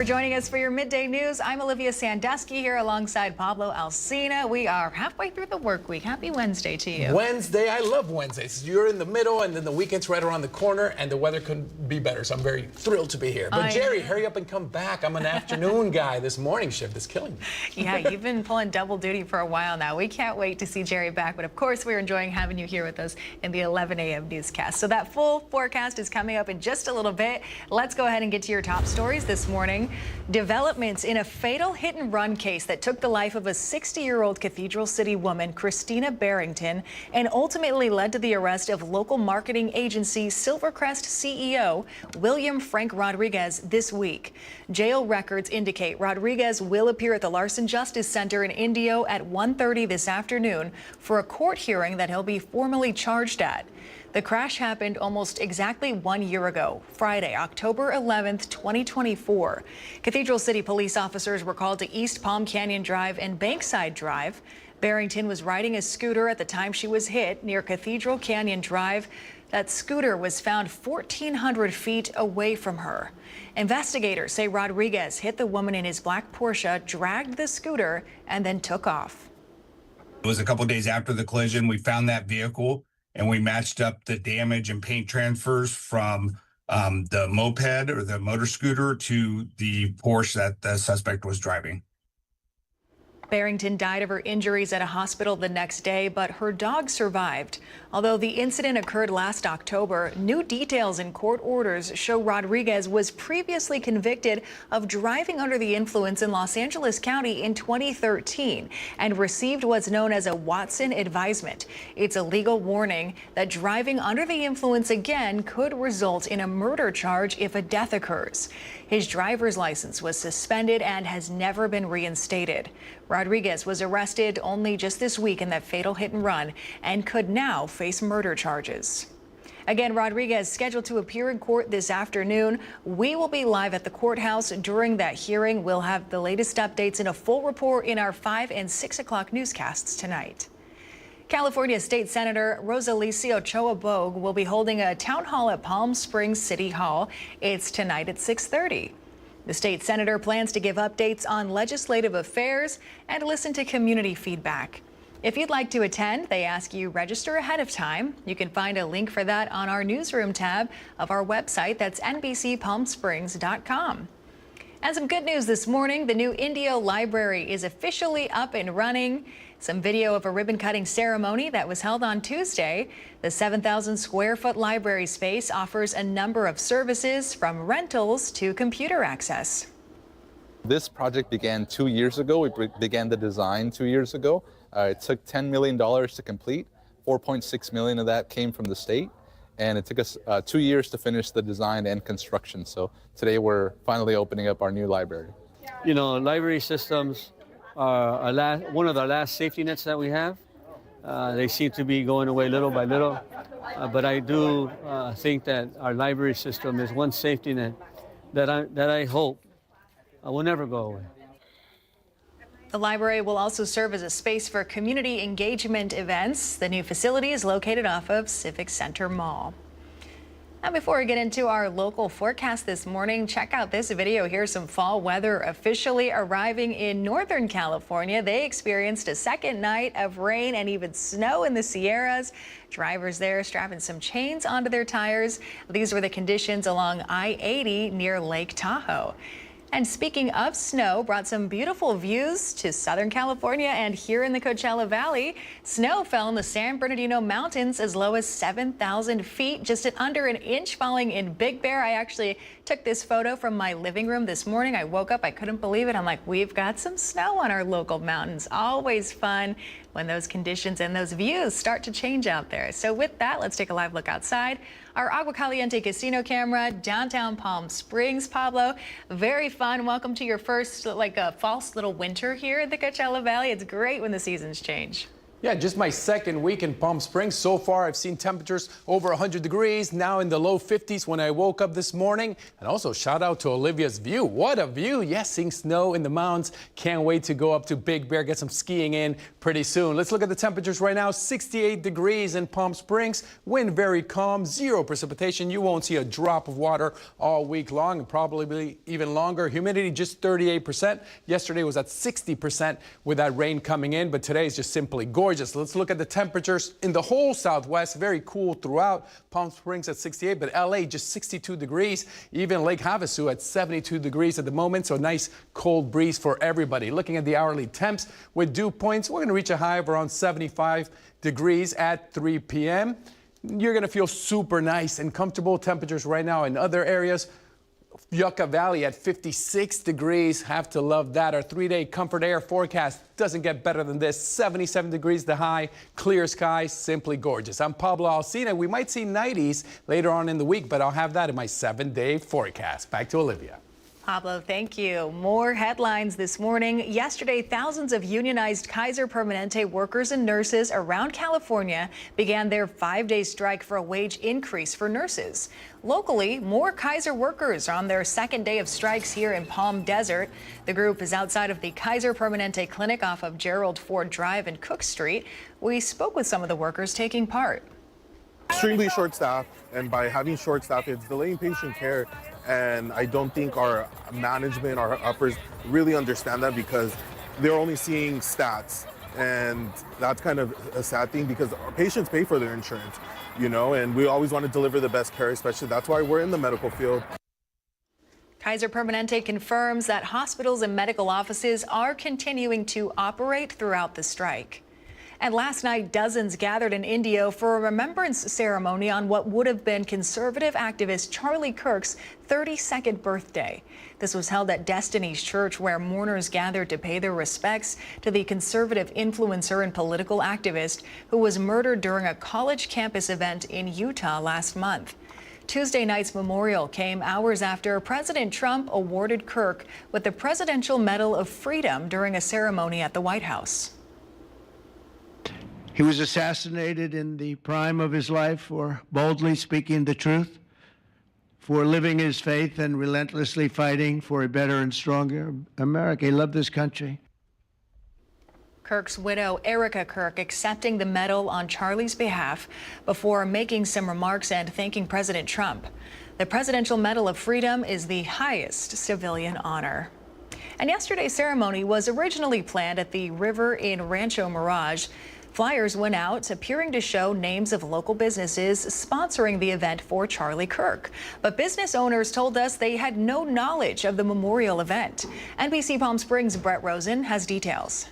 For joining us for your midday news, I'm Olivia Sandusky here alongside Pablo Alsina. We are halfway through the work week. Happy Wednesday to you. Wednesday, I love Wednesdays. You're in the middle and then the weekend's right around the corner and the weather couldn't be better. So I'm very thrilled to be here. But Jerry, hurry up and come back. I'm an afternoon guy. This morning shift is killing me. Yeah, you've been pulling double duty for a while now. We can't wait to see Jerry back. But of course, we're enjoying having you here with us in the 11 a.m. newscast. So that full forecast is coming up in just a little bit. Let's go ahead and get to your top stories this morning. Developments in a fatal hit-and-run case that took the life of a 60-year-old Cathedral City woman, Christina Barrington, and ultimately led to the arrest of local marketing agency Silvercrest CEO William Frank Rodriguez this week. Jail records indicate Rodriguez will appear at the Larson Justice Center in Indio at 1:30 this afternoon for a court hearing that he'll be formally charged at. The crash happened almost exactly 1 year ago, Friday, October 11th, 2024. Cathedral City police officers were called to East Palm Canyon Drive and Bankside Drive. Barrington was riding a scooter at the time she was hit near Cathedral Canyon Drive. That scooter was found 1,400 feet away from her. Investigators say Rodriguez hit the woman in his black Porsche, dragged the scooter, and then took off. It was a couple of days after the collision. We found that vehicle and we matched up the damage and paint transfers from the moped or the motor scooter to the Porsche that the suspect was driving. Barrington died of her injuries at a hospital the next day, but her dog survived. Although the incident occurred last October, new details in court orders show Rodriguez was previously convicted of driving under the influence in Los Angeles County in 2013 and received what's known as a Watson advisement. It's a legal warning that driving under the influence again could result in a murder charge if a death occurs. His driver's license was suspended and has never been reinstated. Rodriguez was arrested only just this week in that fatal hit and run and could now face murder charges. Again, Rodriguez scheduled to appear in court this afternoon. We will be live at the courthouse during that hearing. We'll have the latest updates in a full report in our 5 and 6 o'clock newscasts tonight. California State Senator Rosalício Ochoa Bogue will be holding a town hall at Palm Springs City Hall. It's tonight at 6:30. The state senator plans to give updates on legislative affairs and listen to community feedback. If you'd like to attend, they ask you register ahead of time. You can find a link for that on our newsroom tab of our website. That's NBCPalmSprings.com. And some good news this morning. The new Indio Library is officially up and running. Some video of a ribbon-cutting ceremony that was held on Tuesday. The 7,000 square foot library space offers a number of services from rentals to computer access. This project began 2 years ago. We began the design 2 years ago. It took $10 million to complete. $4.6 million of that came from the state. And it took us 2 years to finish the design and construction. So today we're finally opening up our new library. You know, library systems are one of the last safety nets that we have. They seem to be going away little by little. But I do think that our library system is one safety net that I hope will never go away. The library will also serve as a space for community engagement events. The new facility is located off of Civic Center Mall. Now, before we get into our local forecast this morning, check out this video. Here's some fall weather officially arriving in Northern California. They experienced a second night of rain and even snow in the Sierras. Drivers there strapping some chains onto their tires. These were the conditions along I-80 near Lake Tahoe. And speaking of snow, brought some beautiful views to Southern California and here in the Coachella Valley. Snow fell in the San Bernardino Mountains as low as 7,000 feet, just under an inch falling in Big Bear. I actually took this photo from my living room this morning. I woke up, I couldn't believe it. I'm like, we've got some snow on our local mountains. Always fun when those conditions and those views start to change out there. So with that, let's take a live look outside. Our Agua Caliente casino camera, downtown Palm Springs. Pablo, very fun. Welcome to your first, like a false little winter here at the Coachella Valley. It's great when the seasons change. Yeah, just my second week in Palm Springs. So far, I've seen temperatures over 100 degrees, now in the low 50s when I woke up this morning. And also, shout out to Olivia's view. What a view. Yes, seeing snow in the mountains. Can't wait to go up to Big Bear, get some skiing in pretty soon. Let's look at the temperatures right now. 68 degrees in Palm Springs. Wind very calm, zero precipitation. You won't see a drop of water all week long, and probably even longer. Humidity just 38%. Yesterday was at 60% with that rain coming in, but today is just simply gorgeous. Let's look at the temperatures in the whole Southwest. Very cool throughout. Palm Springs at 68, but LA just 62 degrees. Even Lake Havasu at 72 degrees at the moment. So a nice cold breeze for everybody. Looking at the hourly temps with dew points, we're going to reach a high of around 75 degrees at 3 p.m. You're going to feel super nice and comfortable. Temperatures right now in other areas. Yucca Valley at 56 degrees. Have to love that. Our 3-day comfort air forecast doesn't get better than this. 77 degrees the high, clear skies, simply gorgeous. I'm Pablo Alcina. We might see 90s later on in the week, but I'll have that in my 7-day forecast. Back to Olivia. Pablo, thank you. More headlines this morning. Yesterday, thousands of unionized Kaiser Permanente workers and nurses around California began their 5-day strike for a wage increase for nurses. Locally, more Kaiser workers are on their second day of strikes here in Palm Desert. The group is outside of the Kaiser Permanente clinic off of Gerald Ford Drive and Cook Street. We spoke with some of the workers taking part. Extremely short staff, and by having short staff, it's delaying patient care. And I don't think our management, our uppers really understand that, because they're only seeing stats. And that's kind of a sad thing, because our patients pay for their insurance, you know, and we always want to deliver the best care, especially that's why we're in the medical field. Kaiser Permanente confirms that hospitals and medical offices are continuing to operate throughout the strike. And last night, dozens gathered in Indio for a remembrance ceremony on what would have been conservative activist Charlie Kirk's 32nd birthday. This was held at Destiny's Church, where mourners gathered to pay their respects to the conservative influencer and political activist who was murdered during a college campus event in Utah last month. Tuesday night's memorial came hours after President Trump awarded Kirk with the Presidential Medal of Freedom during a ceremony at the White House. He was assassinated in the prime of his life for boldly speaking the truth, for living his faith and relentlessly fighting for a better and stronger America. He loved this country. Kirk's widow, Erica Kirk, accepting the medal on Charlie's behalf before making some remarks and thanking President Trump. The Presidential Medal of Freedom is the highest civilian honor. And yesterday's ceremony was originally planned at the river in Rancho Mirage. Flyers went out appearing to show names of local businesses sponsoring the event for Charlie Kirk. But business owners told us they had no knowledge of the memorial event. NBC Palm Springs' Brett Rosen has details.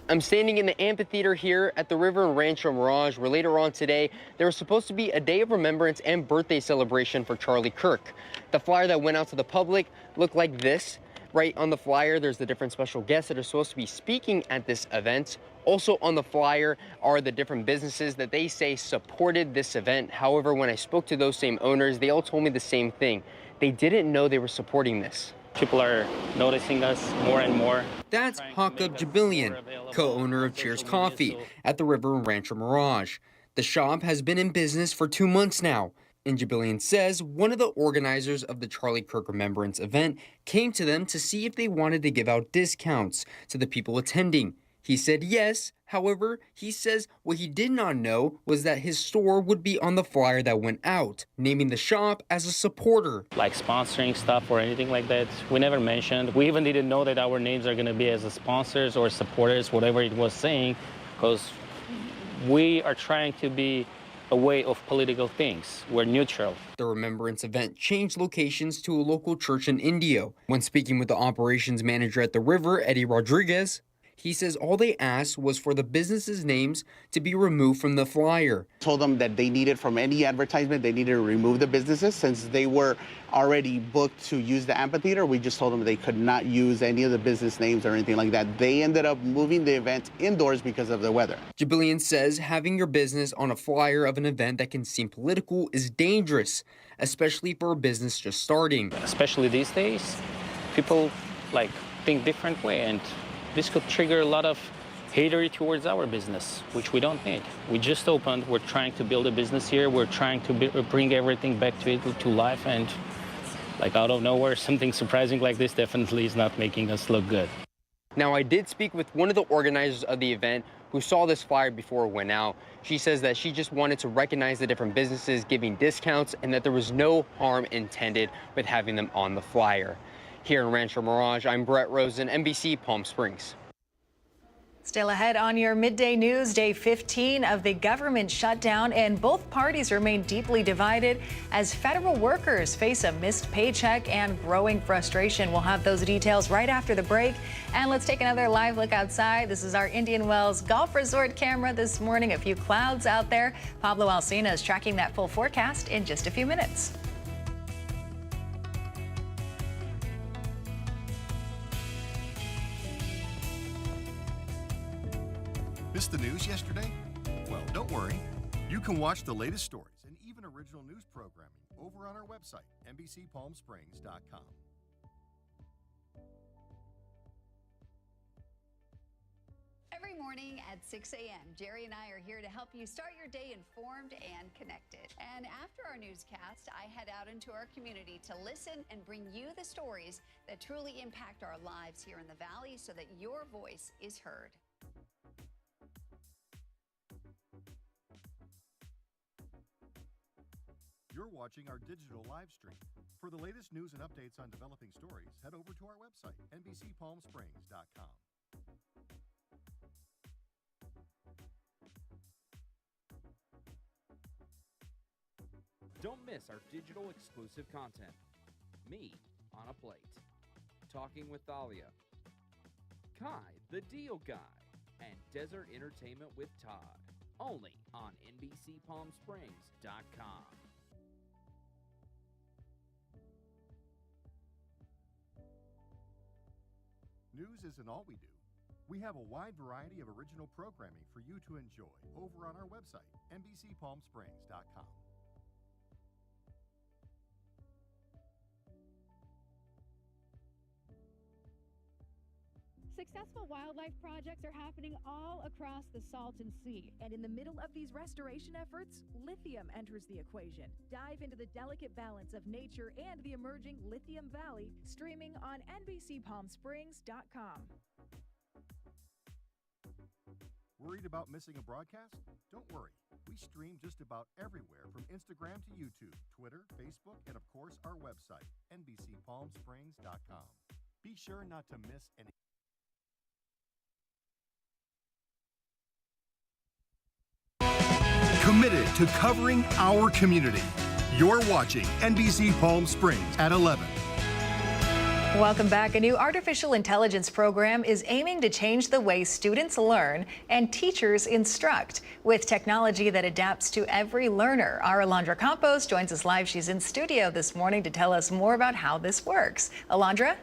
I'm standing in the amphitheater here at the river in Rancho Mirage, where later on today there was supposed to be a day of remembrance and birthday celebration for Charlie Kirk. The flyer that went out to the public looked like this. Right on the flyer, there's the different special guests that are supposed to be speaking at this event. Also on the flyer are the different businesses that they say supported this event. However, when I spoke to those same owners, they all told me the same thing. They didn't know they were supporting this. People are noticing us more and more. That's Hakub Jabilian, co-owner of Cheers Coffee at the river in Rancho Mirage. The shop has been in business for 2 months now. And Jabilian says one of the organizers of the Charlie Kirk Remembrance event came to them to see if they wanted to give out discounts to the people attending. He said yes. However, he says what he did not know was that his store would be on the flyer that went out, naming the shop as a supporter. Like sponsoring stuff or anything like that, we never mentioned. We even didn't know that our names are going to be as the sponsors or supporters, whatever it was saying, because we are trying to be a way of political things. We're neutral. The remembrance event changed locations to a local church in Indio. When speaking with the operations manager at the river, Eddie Rodriguez, he says all they asked was for the businesses' names to be removed from the flyer. Told them that they needed, from any advertisement, they needed to remove the businesses. Since they were already booked to use the amphitheater, we just told them they could not use any of the business names or anything like that. They ended up moving the event indoors because of the weather. Jabilian says having your business on a flyer of an event that can seem political is dangerous, especially for a business just starting. Especially these days, people think different way, and this could trigger a lot of hatery towards our business, which we don't need. We just opened. We're trying to build a business here. We're trying to bring everything back to life, and like out of nowhere, something surprising like this definitely is not making us look good. Now, I did speak with one of the organizers of the event who saw this flyer before it went out. She says that she just wanted to recognize the different businesses giving discounts and that there was no harm intended with having them on the flyer. Here in Rancho Mirage, I'm Brett Rosen, NBC Palm Springs. Still ahead on your midday news, day 15 of the government shutdown, and both parties remain deeply divided as federal workers face a missed paycheck and growing frustration. We'll have those details right after the break. And let's take another live look outside. This is our Indian Wells Golf Resort camera this morning. A few clouds out there. Pablo Alsina is tracking that full forecast in just a few minutes. Missed the news yesterday? Well, don't worry. You can watch the latest stories and even original news programming over on our website, NBCPalmSprings.com. Every morning at 6 a.m., Jerry and I are here to help you start your day informed and connected. And after our newscast, I head out into our community to listen and bring you the stories that truly impact our lives here in the Valley so that your voice is heard. You're watching our digital live stream. For the latest news and updates on developing stories, head over to our website, NBCPalmSprings.com. Don't miss our digital exclusive content. Me on a Plate, Talking with Thalia, Kai the Deal Guy, and Desert Entertainment with Todd. Only on NBCPalmSprings.com. News isn't all we do. We have a wide variety of original programming for you to enjoy over on our website, NBCPalmSprings.com. Successful wildlife projects are happening all across the Salton Sea. And in the middle of these restoration efforts, lithium enters the equation. Dive into the delicate balance of nature and the emerging Lithium Valley, streaming on NBCPalmSprings.com. Worried about missing a broadcast? Don't worry. We stream just about everywhere from Instagram to YouTube, Twitter, Facebook, and of course our website, NBCPalmSprings.com. Be sure not to miss any. Committed to covering our community. You're watching NBC Palm Springs at 11. Welcome back. A new artificial intelligence program is aiming to change the way students learn and teachers instruct with technology that adapts to every learner. Our Alondra Campos joins us live. She's in studio this morning to tell us more about how this works. Alondra?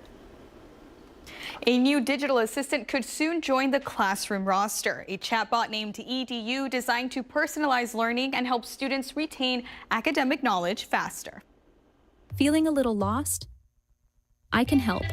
A new digital assistant could soon join the classroom roster. A chatbot named EDU designed to personalize learning and help students retain academic knowledge faster. Feeling a little lost? I can help.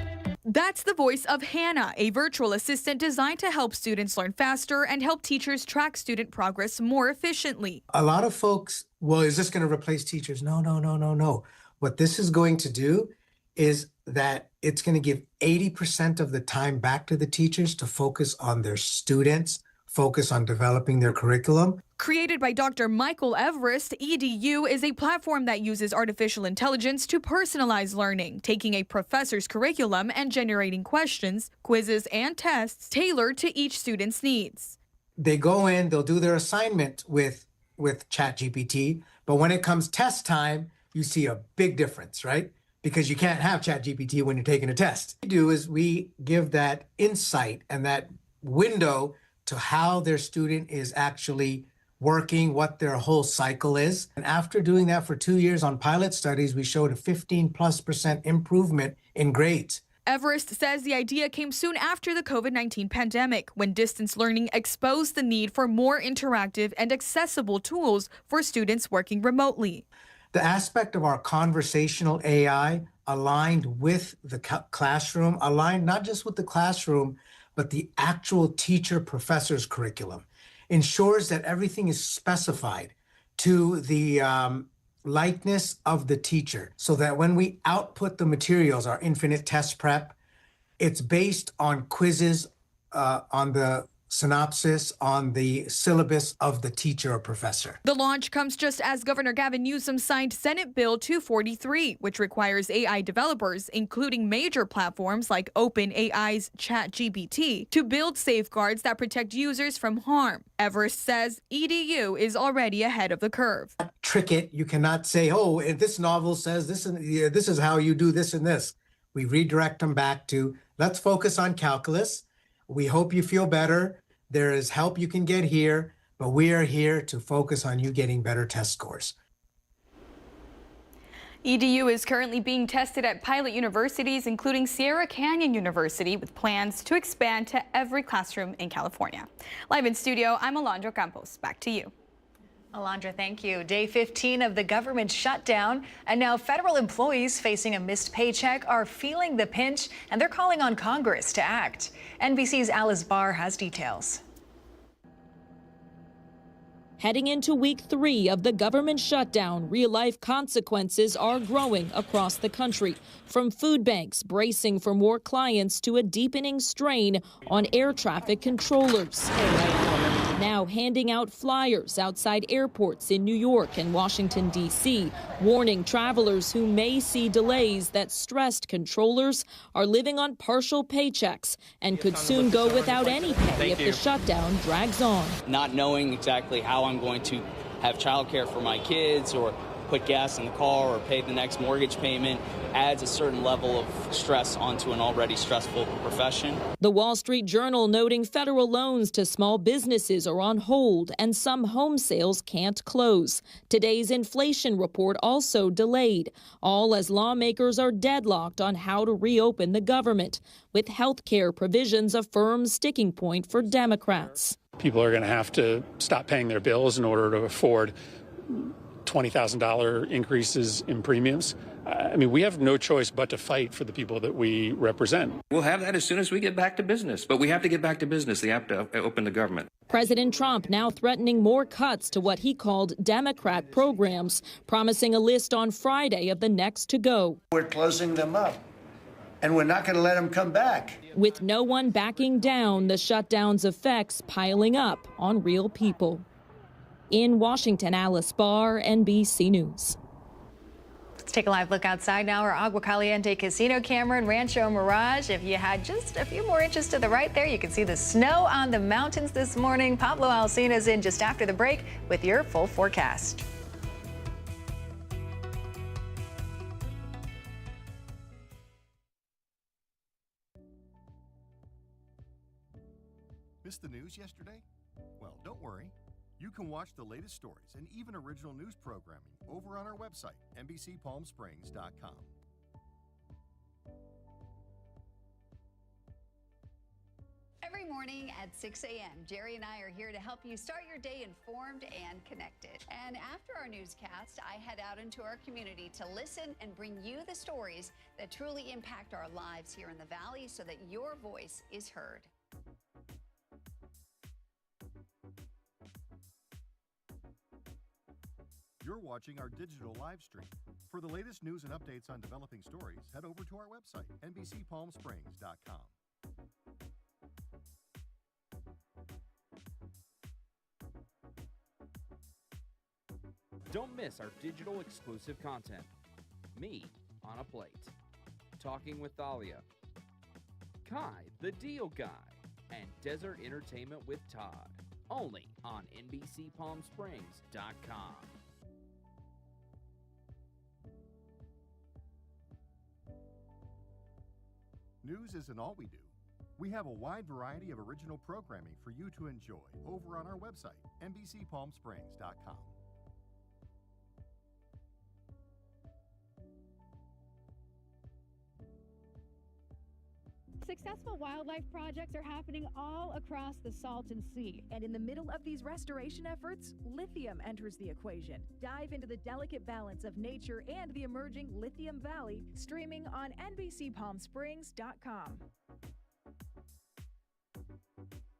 That's the voice of Hannah, a virtual assistant designed to help students learn faster and help teachers track student progress more efficiently. A lot of folks, well, is this going to replace teachers? No, no, no, no, no. What this is going to do is that it's going to give 80% of the time back to the teachers to focus on their students, focus on developing their curriculum. Created by Dr. Michael Everest, EDU is a platform that uses artificial intelligence to personalize learning, taking a professor's curriculum and generating questions, quizzes, and tests tailored to each student's needs. They go in, they'll do their assignment with ChatGPT, but when it comes test time, you see a big difference, right? Because you can't have ChatGPT when you're taking a test. What we do is we give that insight and that window to how their student is actually working, what their whole cycle is. And after doing that for 2 years on pilot studies, we showed a 15+% improvement in grades. Everest says the idea came soon after the COVID-19 pandemic, when distance learning exposed the need for more interactive and accessible tools for students working remotely. The aspect of our conversational AI aligned with the classroom, aligned not just with the classroom, but the actual teacher professor's curriculum, ensures that everything is specified to the likeness of the teacher, so that when we output the materials, our infinite test prep, it's based on quizzes, on the synopsis, on the syllabus of the teacher or professor. The launch comes just as Governor Gavin Newsom signed Senate Bill 243, which requires AI developers, including major platforms like OpenAI's ChatGPT, to build safeguards that protect users from harm. Everest says EDU is already ahead of the curve. Trick it. You cannot say, oh, if this novel says this, and this is how you do this and this. We redirect them back to, let's focus on calculus. We hope you feel better. There is help you can get here, but we are here to focus on you getting better test scores. EDU is currently being tested at pilot universities, including Sierra Canyon University, with plans to expand to every classroom in California. Live in studio, I'm Alondra Campos. Back to you. Alondra, thank you. Day 15 of the government shutdown, and now federal employees facing a missed paycheck are feeling the pinch, and they're calling on Congress to act. NBC's Alice Barr has details. Heading into week 3 of the government shutdown, real-life consequences are growing across the country, from food banks bracing for more clients to a deepening strain on air traffic controllers. Now handing out flyers outside airports in New York and Washington, D.C., warning travelers who may see delays that stressed controllers are living on partial paychecks and could soon go without any pay if the shutdown drags on. Not knowing exactly how I'm going to have childcare for my kids or put gas in the car or pay the next mortgage payment adds a certain level of stress onto an already stressful profession. The Wall Street Journal noting federal loans to small businesses are on hold and some home sales can't close. Today's inflation report also delayed, all as lawmakers are deadlocked on how to reopen the government, with health care provisions a firm sticking point for Democrats. People are going to have to stop paying their bills in order to afford $20,000 increases in premiums. I mean, we have no choice but to fight for the people that we represent. We'll have that as soon as we get back to business. But we have to get back to business. They have to open the government. President Trump now threatening more cuts to what he called Democrat programs, promising a list on Friday of the next to go. We're closing them up, and we're not going to let them come back. With no one backing down, the shutdown's effects piling up on real people. In Washington, Alice Barr, NBC News. Let's take a live look outside now. Our Agua Caliente casino camera in Rancho Mirage. If you had just a few more inches to the right there, you can see the snow on the mountains this morning. Pablo Alcina's in just after the break with your full forecast. Missed the news yesterday? Well, don't worry. You can watch the latest stories and even original news programming over on our website, NBCPalmSprings.com. Every morning at 6 a.m., Jerry and I are here to help you start your day informed and connected. And after our newscast, I head out into our community to listen and bring you the stories that truly impact our lives here in the Valley so that your voice is heard. You're watching our digital live stream. For the latest news and updates on developing stories, head over to our website, NBCPalmSprings.com. Don't miss our digital exclusive content. Me on a Plate. Talking with Thalia. Kai, the Deal Guy. And Desert Entertainment with Todd. Only on NBCPalmSprings.com. News isn't all we do. We have a wide variety of original programming for you to enjoy over on our website, NBCPalmSprings.com. Successful wildlife projects are happening all across the Salton Sea. And in the middle of these restoration efforts, lithium enters the equation. Dive into the delicate balance of nature and the emerging Lithium Valley, streaming on NBCPalmSprings.com.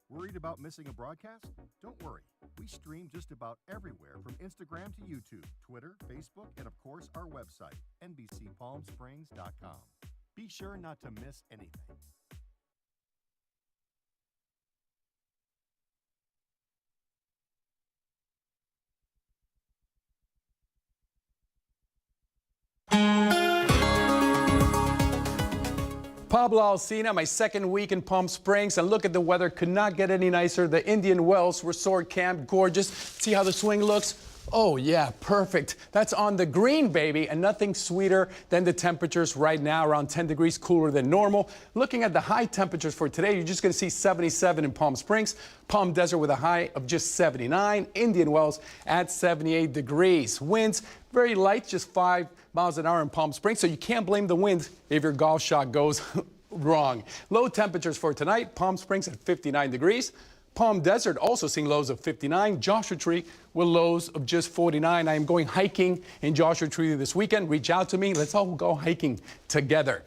Worried about missing a broadcast? Don't worry. We stream just about everywhere from Instagram to YouTube, Twitter, Facebook, and of course our website, NBCPalmSprings.com. Be sure not to miss anything. Pablo Alsina, my second week in Palm Springs, and look at the weather. Could not get any nicer. The Indian Wells Resort Camp, gorgeous. See how the swing looks? Oh yeah, perfect. That's on the green, baby, and nothing sweeter than the temperatures right now, around 10 degrees cooler than normal. Looking at the high temperatures for today, you're just going to see 77 in Palm Springs, Palm Desert with a high of just 79, Indian Wells at 78 degrees. Winds very light, just 5 miles an hour in Palm Springs, so you can't blame the wind if your golf shot goes wrong. Low temperatures for tonight, Palm Springs at 59 degrees. Palm Desert also seeing lows of 59. Joshua Tree with lows of just 49. I am going hiking in Joshua Tree this weekend. Reach out to me. Let's all go hiking together.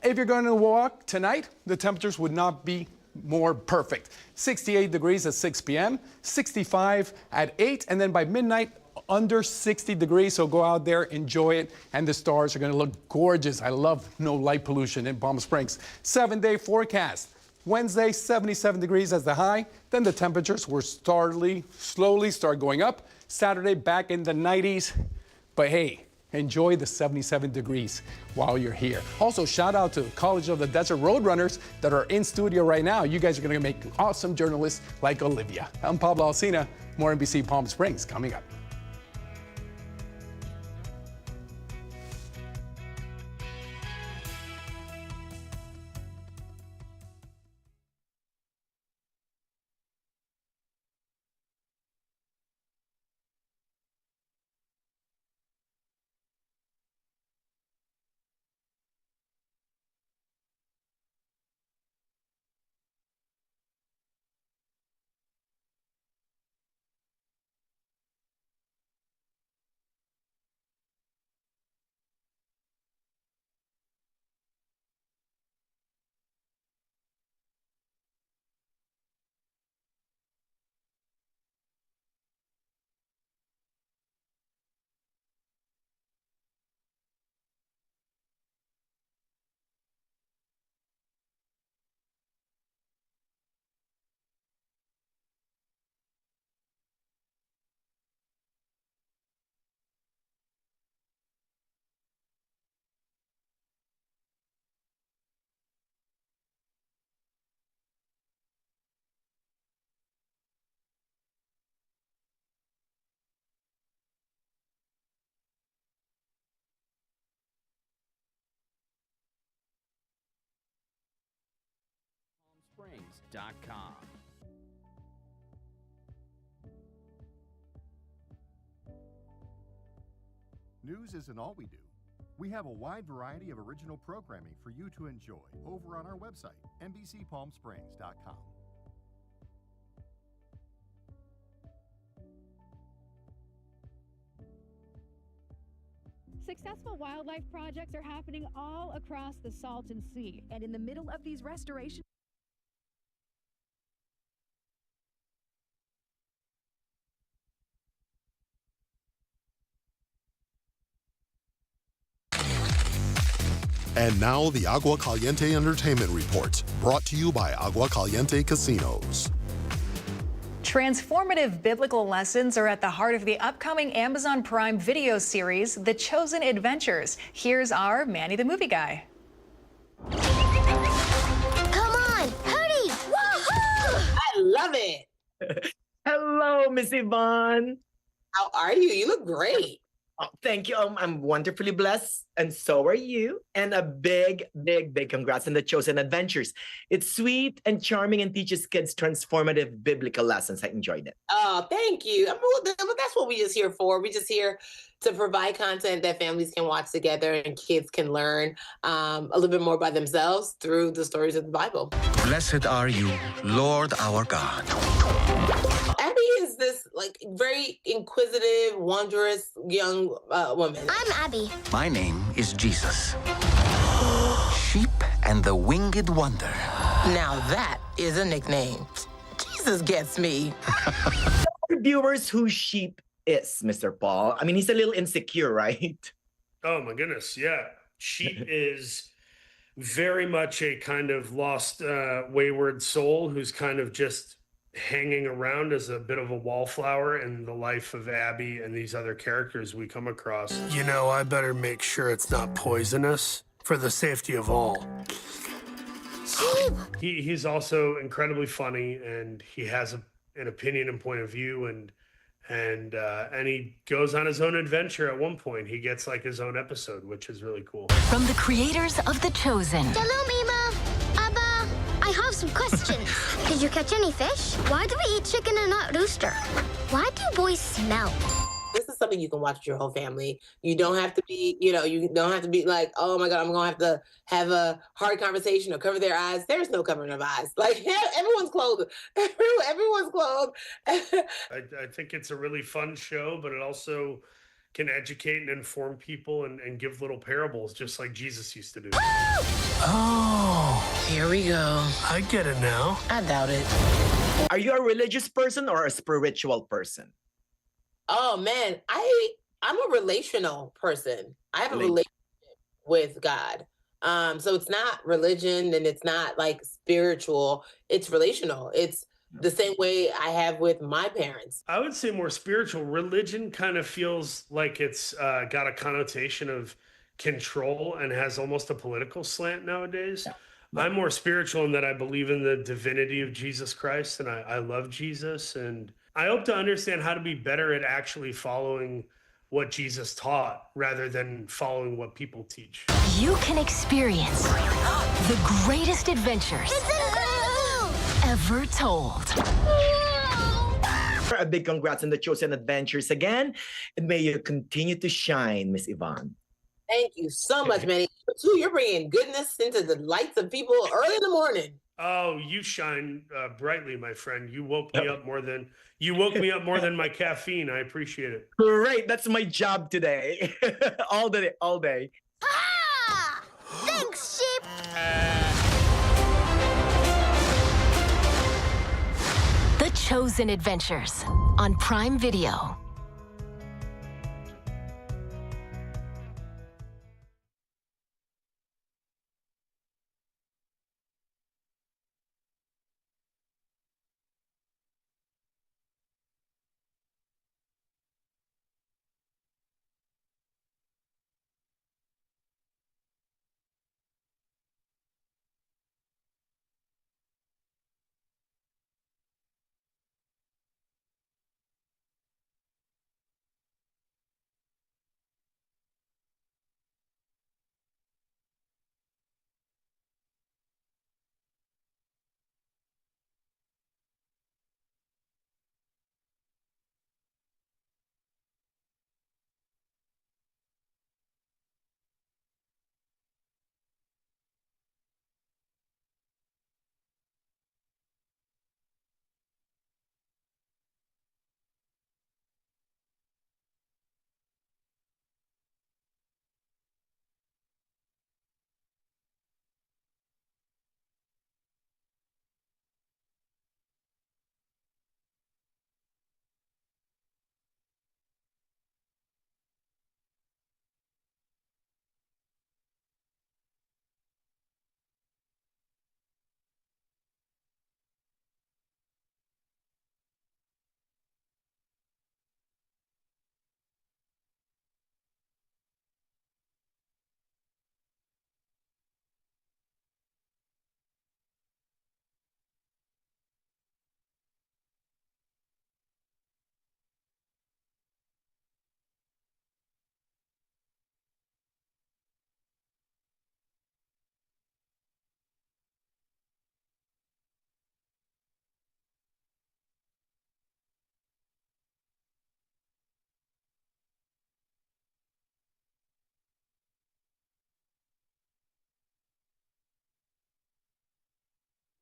If you're going to walk tonight, the temperatures would not be more perfect. 68 degrees at 6 p.m., 65 at 8, and then by midnight, under 60 degrees. So go out there, enjoy it, and the stars are going to look gorgeous. I love no light pollution in Palm Springs. 7-day forecast. Wednesday, 77 degrees as the high. Then the temperatures will slowly start going up. Saturday, back in the 90s. But hey, enjoy the 77 degrees while you're here. Also, shout out to College of the Desert Roadrunners that are in studio right now. You guys are going to make awesome journalists like Olivia. I'm Pablo Alsina. More NBC Palm Springs coming up. Springs.com. News isn't all we do. We have a wide variety of original programming for you to enjoy over on our website, NBCPalmSprings.com. Successful wildlife projects are happening all across the Salton Sea. And in the middle of these restoration And now the Agua Caliente Entertainment Report, brought to you by Agua Caliente Casinos. Transformative biblical lessons are at the heart of the upcoming Amazon Prime video series, The Chosen Adventures. Here's our Manny the Movie Guy. Come on, Hootie! Woohoo! I love it. Hello, Miss Yvonne. How are you? You look great. Oh, thank you. I'm wonderfully blessed, and so are you. And a big, big, big congrats on the Chosen Adventures. It's sweet and charming and teaches kids transformative biblical lessons. I enjoyed it. Oh, thank you. I mean, well, that's what we just here for. We just here to provide content that families can watch together and kids can learn a little bit more by themselves through the stories of the Bible. Blessed are you, Lord our God. Abby is this like very inquisitive, wondrous young woman. I'm Abby. My name is Jesus. Sheep and the winged wonder. Now that is a nickname. Jesus gets me. Viewers who sheep is, Mr. Paul. I mean, he's a little insecure, right? Oh my goodness, yeah. Sheep is very much a kind of lost, wayward soul who's kind of just hanging around as a bit of a wallflower in the life of Abby and these other characters we come across. You know, I better make sure it's not poisonous for the safety of all. He's also incredibly funny, and he has an opinion and point of view, and he goes on his own adventure. At one point, he gets like his own episode, which is really cool. From the creators of The Chosen. Hello, Mima. Abba, I have some questions. Did you catch any fish? Why do we eat chicken and not rooster? Why do boys smell? This is something you can watch with your whole family. You don't have to be, you don't have to be like, oh my God, I'm going to have a hard conversation or cover their eyes. There's no covering of eyes. Like, yeah, everyone's clothed. Everyone's clothed. I think it's a really fun show, but it also can educate and inform people and give little parables, just like Jesus used to do. Oh, here we go. I get it now. I doubt it. Are you a religious person or a spiritual person? Oh man, I'm a relational person. I have a relationship with God. So it's not religion and it's not like spiritual. It's relational. It's the same way I have with my parents. I would say more spiritual. Religion kind of feels like it's got a connotation of control and has almost a political slant nowadays. Yeah. I'm more spiritual in that I believe in the divinity of Jesus Christ, and I love Jesus, and I hope to understand how to be better at actually following what Jesus taught rather than following what people teach. You can experience the greatest adventures ever told. A big congrats on the Chosen Adventures again, and may you continue to shine, Miss Yvonne. Thank you so much, Manny. You're bringing goodness into the lights of people early in the morning. Oh, you shine brightly, my friend. You woke me up more than my caffeine. I appreciate it. Great, that's my job today. all day. Ah! Thanks, sheep. The Chosen Adventures on Prime Video.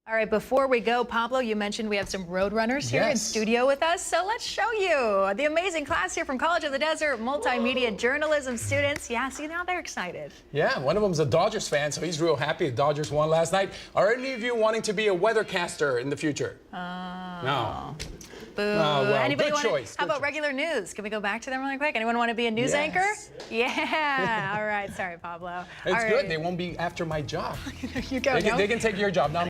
All right, before we go, Pablo, you mentioned we have some Roadrunners here in studio with us, so let's show you the amazing class here from College of the Desert, multimedia journalism students. Yeah, see, now they're excited. Yeah, one of them's a Dodgers fan, so he's real happy the Dodgers won last night. Are any of you wanting to be a weathercaster in the future? No. Boo. Well, Anybody good choice. How about regular news? Can we go back to them really quick? Anyone want to be a news anchor? Yeah. All right. Sorry, Pablo. It's All good. right. They won't be after my job. There you go. They can take your job. Now